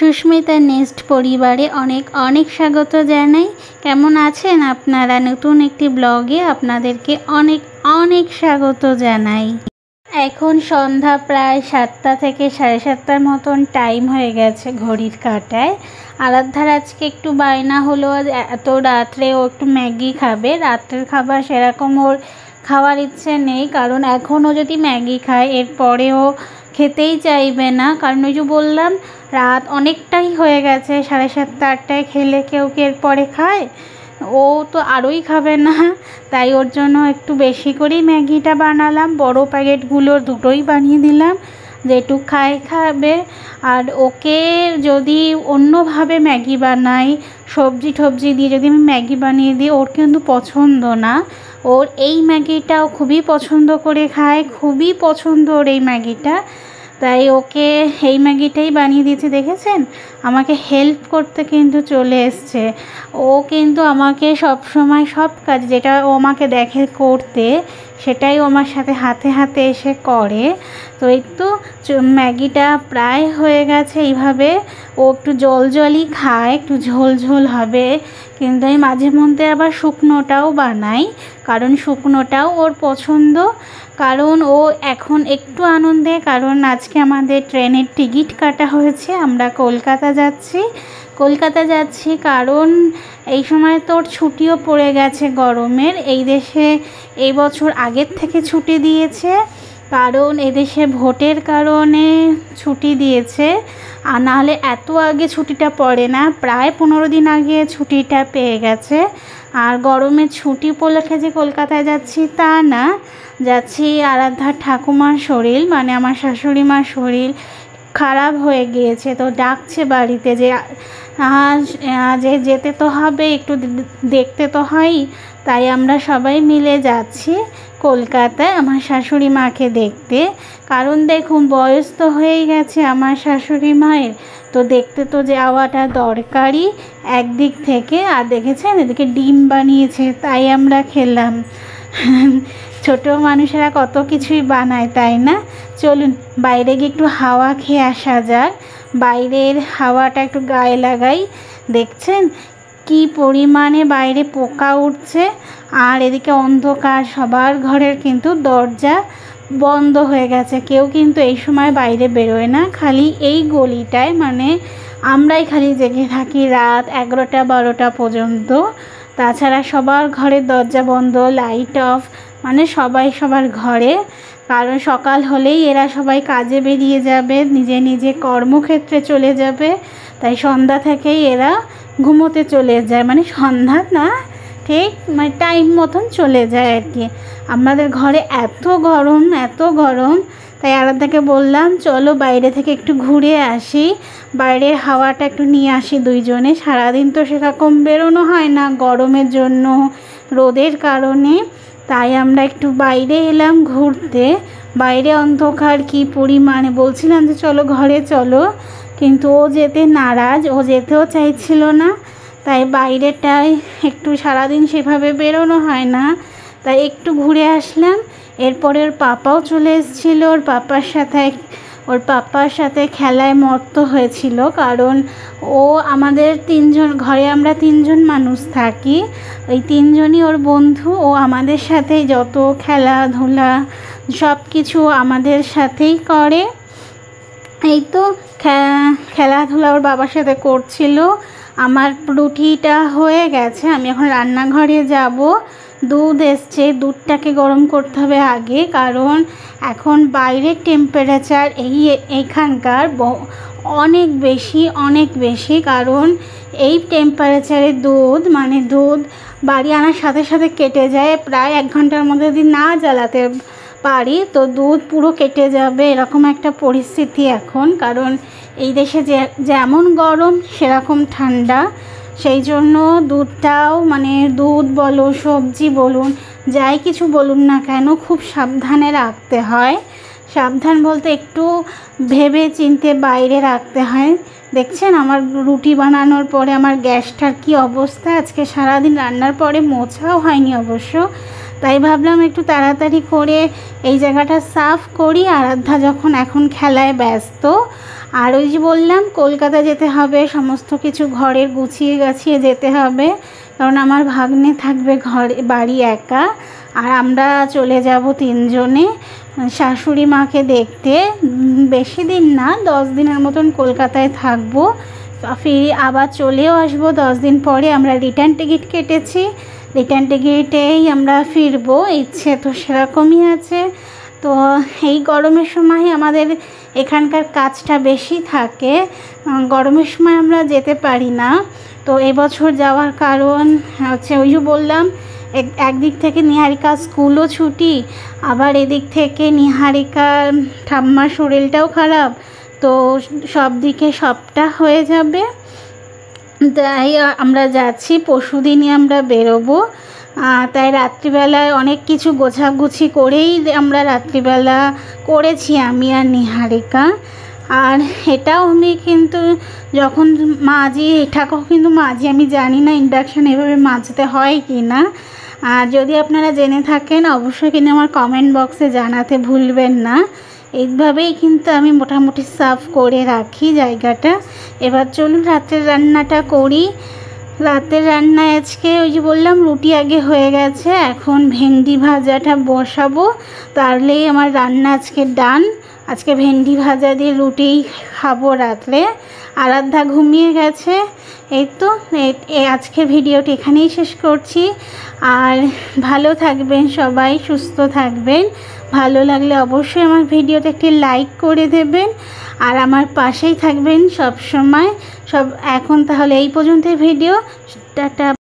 Susmita nest পরিবারে অনেক অনেক স্বাগত জানাই। কেমন আছেন আপনারা? নতুন একটি ব্লগে আপনাদেরকে অনেক অনেক স্বাগত জানাই। এখন সন্ধ্যা প্রায় 7টা থেকে 7:30 মতন টাইম হয়ে গেছে ঘড়ির কাঁটায়। আরাধ্যার আজকে একটু বায়না হলো, এত রাত্রে ও একটু ম্যাগি খাবে। রাত্রের খাবার সেরকম ওর খাওয়ার ইচ্ছে নেই, কারণ এখনও যদি ম্যাগি খায় এরপরেও খেতেই চাইবে না। কারণ ওই যে বললাম, রাত অনেকটাই হয়ে গেছে, 7:30 8টায় খেলে কেউ কি এরপরে খায়? ও তো আরোই খাবে না। তাই ওর জন্য একটু বেশি করেই ম্যাগিটা বানালাম। বড় প্যাকেটগুলোর দুটোই বানিয়ে দিলাম, যেটুক খাবে। আর ওকে যদি অন্যভাবে ম্যাগি বানাই, সবজি টবজি দিয়ে যদি আমি ম্যাগি বানিয়ে দিই, ওর কিন্তু পছন্দ না। ওর এই ম্যাগিটাও খুবই পছন্দ করে খায়, খুবই পছন্দ ওর এই ম্যাগিটা। তাই ওকে এই ম্যাগিটাই বানিয়ে দিয়েছি। দেখেছেন, আমাকে হেল্প করতে কিন্তু চলে এসছে। ও কিন্তু আমাকে সব সময় সব কাজ যেটা ও আমাকে দেখে করতে, সেটাই ও আমার সাথে হাতে হাতে এসে করে। তো এই তো ম্যাগিটা প্রায় হয়ে গেছে। এইভাবে ও একটু জলই খায়, একটু ঝোল ঝোল হবে। কিন্তু আমি মাঝে মধ্যে আবার শুকনোটাও বানাই, কারণ শুকনোটাও ওর পছন্দ। কারণ ও এখন একটু আনন্দে, কারণ আজকে আমাদের ট্রেনের টিকিট কাটা হয়েছে। আমরা কলকাতা যাচ্ছি কারণ এই সময় তোর ছুটিও পড়ে গেছে গরমের। এই দেশে এই বছর আগের থেকে ছুটি দিয়েছে, কারণ এদেশে ভোটের কারণে ছুটি দিয়েছে। আর নাহলে এত আগে ছুটিটা পড়ে না, প্রায় 15 দিন আগে ছুটিটা পেয়ে গেছে। আর গরমের ছুটি উপলক্ষে যে কলকাতায় যাচ্ছি তা না, যাচ্ছি আরাধ্যার ঠাকুমার শরীর, মানে আমার শাশুড়ি মার শরীর খারাপ হয়ে গিয়েছে। তো ডাকছে বাড়িতে যে যেতে তো হবে, একটু দেখতে তো হয়। তাই আমরা সবাই মিলে যাচ্ছি কলকাতায় আমার শাশুড়ি মাকে দেখতে। কারণ দেখুন, বয়স তো হয়েই গেছে আমার শাশুড়ি মায়ের, তো দেখতে তো যাওয়াটা দরকারই একদিক থেকে। আর দেখেছেন এদিকে ডিম বানিয়েছে, তাই আমরা খেলাম। ছোট মানুষেরা কত কিছুই বানায়, তাই না? চলুন বাইরে গিয়ে একটু হাওয়া খেয়ে আসা যাক। বাইরের হাওয়াটা একটু গায়ে লাগাই। দেখছেন কি পরিমাণে বাইরে পোকা উঠছে, আর এদিকে অন্ধকার, সবার ঘরের কিন্তু দরজা বন্ধ হয়ে গেছে। কেউ কিন্তু এই সময় বাইরে বেরোয় না, খালি এই গলিটায়, মানে আমরাই খালি জেগে থাকি রাত 11টা 12টা পর্যন্ত। তাছাড়া সবার ঘরের দরজা বন্ধ, লাইট অফ, মানে সবাই সবার ঘরে। কারণ সকাল হলেই এরা সবাই কাজে বেরিয়ে যাবে, নিজে নিজে কর্মক্ষেত্রে চলে যাবে। তাই সন্ধ্যা থেকেই এরা ঘুমোতে চলে যায়, মানে সন্ধ্যা না ঠিক, মানে টাইম মতন চলে যায় আর কি। আমাদের ঘরে এত গরম, তাই আরাধ্যাকে বললাম চলো বাইরে থেকে একটু ঘুরে আসি, বাইরের হাওয়াটা একটু নিয়ে আসি দুইজনে। সারাদিন তো সেরকম বেরোনো হয় না গরমের জন্য, রোদের কারণে। তাই আমরা একটু বাইরে এলাম ঘুরতে। বাইরে অন্ধকার কি পরিমাণে, বলছিলাম যে চলো ঘরে চলো, কিন্তু ও যেতে নারাজ, ও যেতেও চাইছিল না। তাই বাইরেটায় একটু, সারাদিন সেভাবে বেরোনো হয় না, তাই একটু ঘুরে আসলাম। এরপরে ওর পাপাও চলে এসেছিল, ওর পাপার সাথে খেলায় মত্ত হয়েছিল। কারণ ও আমাদের ঘরে আমরা 3জন মানুষ থাকি, ওই 3জনই ওর বন্ধু। ও আমাদের সাথেই যত খেলাধুলা সব কিছু আমাদের সাথেই করে। এই তো খেলাধুলা ওর বাবার সাথে করছিল। আমার রুটিটা হয়ে গেছে, আমি এখন রান্নাঘরে যাব। দুধ এসছে, দুধটাকে গরম করতে হবে আগে, কারণ এখন বাইরের টেম্পারেচার এইখানকার অনেক বেশি। কারণ এই টেম্পারেচারে দুধ বাড়ি আনার সাথে সাথে কেটে যায়। প্রায় 1 ঘন্টার মধ্যে যদি না জ্বালাতে পারি তো দুধ পুরো কেটে যাবে, এরকম একটা পরিস্থিতি এখন। কারণ এই দেশে যেমন গরম সেরকম ঠান্ডা, সেই জন্য দুধটাও, মানে দুধ বলো, সবজি বলুন, যাই কিছু বলুন না কেন, খুব সাবধানে রাখতে হয়। সাবধান বলতে একটু ভেবে চিন্তে বাইরে রাখতে হয়। দেখছেন আমার রুটি বানানোর পরে আমার গ্যাসটার কি অবস্থা। আজকে সারাদিন রান্নার পরে মোছাও হয়নি অবশ্য, তাই ভাবলাম একটু তাড়াতাড়ি করে এই জায়গাটা সাফ করি। আরাধ্যা যখন এখন খেলায় ব্যস্ত, আর ওই যে বললাম কলকাতা যেতে হবে, সমস্ত কিছু ঘরের গুছিয়ে গাছিয়ে যেতে হবে, কারণ আমার ভাগ্নে থাকবে বাড়ি একা, আর আমরা চলে যাব 3 জনে শাশুড়ি মাকে দেখতে। বেশি দিন না, 10 দিনের মতন কলকাতায় থাকবো, ফিরে আবার চলেও আসবো 10 দিন পরে। আমরা রিটার্ন টিকিট কেটেছি, রিটার্ন টিকিটেই আমরা ফিরবো, ইচ্ছে তো সেরকমই আছে। তো এই গরমের সময় আমাদের এখানকার কাজটা বেশি থাকে, গরমের সময় আমরা যেতে পারি না। তো এবছর যাওয়ার কারণ হচ্ছে ওই যে বললাম, একদিক থেকে নিহারিকা স্কুলও ছুটি, আবার এদিক থেকে নিহারিকার ঠাম্মার শরীরটাও খারাপ, তো সব দিকে সবটা হয়ে যাবে। তাই আমরা যাচ্ছি, পরশুদিনই আমরা বেরোবো। তাই রাত্রিবেলায় অনেক কিছু গোছাগুছি করেই আমরা রাত্রিবেলা করেছি আমি আর নিহারিকা। আর এটাও আমি কিন্তু যখন মাজি, এটাকেও কিন্তু মাজি, আমি জানি না ইন্ডাকশান এভাবে মাজতে হয় কি না। আর যদি আপনারা জেনে থাকেন অবশ্যই কিন্তু আমার কমেন্ট বক্সে জানাতে ভুলবেন না। এইভাবেই কিন্তু আমি মোটামুটি সাফ করে রাখি জায়গাটা। এবার চলুন রাতের রান্নাটা করি। রাতের রান্নায় আজকে ওই যে বললাম রুটি আগে হয়ে গেছে, এখন ভেন্ডি ভাজাটা বসাবো, তাহলেই আমার রান্না আজকে ডান। আজকে ভেন্ডি ভাজা দিয়ে রুটিই খাবো রাত্রে। আরাধ্যা ঘুমিয়ে গেছে। এই তো আজকের ভিডিওটি এখানেই শেষ করছি। আর ভালো থাকবেন সবাই, সুস্থ থাকবেন। ভালো লাগলে অবশ্যই আমার ভিডিওতে একটি লাইক করে দেবেন, আর আমার পাশেই থাকবেন সব সময়। এখন তাহলে এই পর্যন্ত ভিডিও, টাটা।